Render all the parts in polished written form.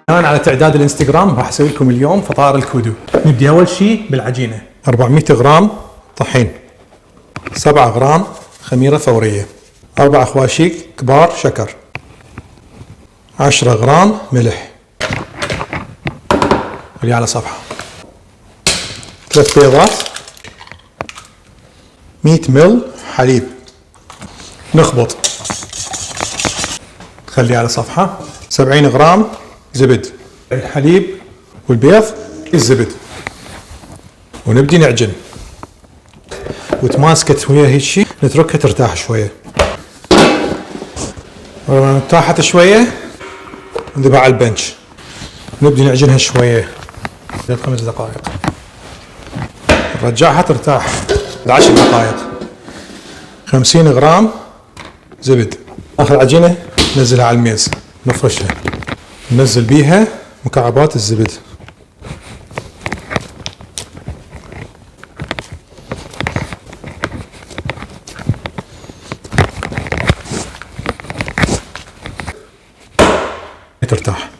بناء على تعداد الانستغرام راح اسوي لكم اليوم فطائر الكودو. نبدي اول شيء بالعجينه. 400 غرام طحين، 7 غرام خميره فوريه، 4 خواشيق كبار شكر، 10 غرام ملح، اللي على صفحه، 3 بيضات، 100 مل حليب. نخبط، نخليه على صفحه. 70 غرام زبد، الحليب والبيض الزبد، ونبدي نعجن. وتماسكت ويا هيك شيء نتركها ترتاح شويه. ولما ارتاحت شويه نذبها على البنش، نبدي نعجنها شويه 5 دقائق، نرجعها ترتاح 10 دقائق. 50 غرام زبد. اخر عجينه ننزلها على الميز، نفرشها، ننزل بيها مكعبات الزبد. ترتاح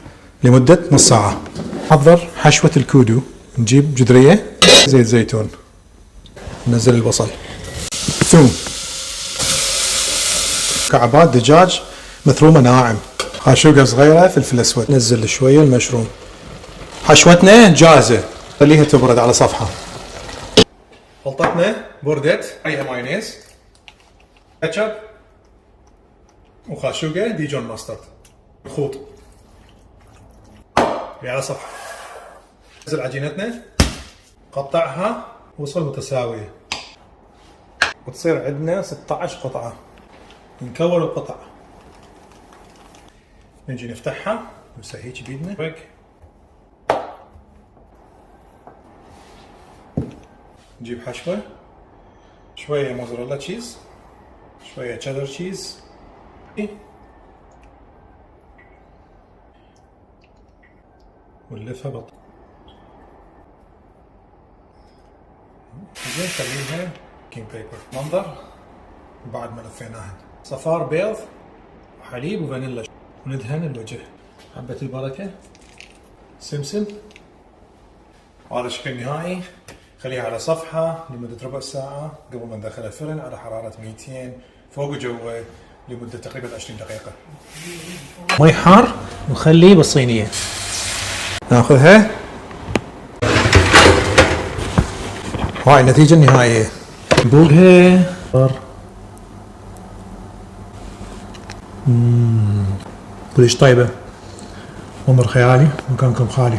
لمدة نص ساعة. نحضر حشوة الكودو. نجيب جدرية، زيت زيتون، ننزل البصل، ثوم، مكعبات دجاج مثرومة ناعم، خاشوقة صغيرة فلفل اسود، نزل شوية المشروم. حشوتنا جاهزة، خليها تبرد على صفحة. خلطتنا بردت، عليها مايونيز، كاتشب، وخاشوقة ديجون ماسترد. الخوط على صفحة. ننزل عجينتنا، قطعها وصل متساوية، وتصير عندنا 16 قطعة. نكور القطع، نجي نفتحها نسوي هيك بيدنا، نجيب حشوة، شوية موزاريلا تشيز، شوية تشيدر تشيز، ونلفها بط. زين نخليها كينج بيبر منظر. بعد ما لفيناها صفار بيض وحليب وفانيلا، وندهن الوجه. حبة البركة، سمسم. هذا الشكل النهائي. خليها على صفحة لمدة ربع ساعة قبل ما ندخلها الفرن على حرارة 200 فوق وجوا لمدة تقريبا 20 دقيقة. مي حار ونخليه بالصينية. ناخذها. هاي النتيجة النهائية. نبوقها. كلش طيبة. عمر خيالي، مكانكم خالي.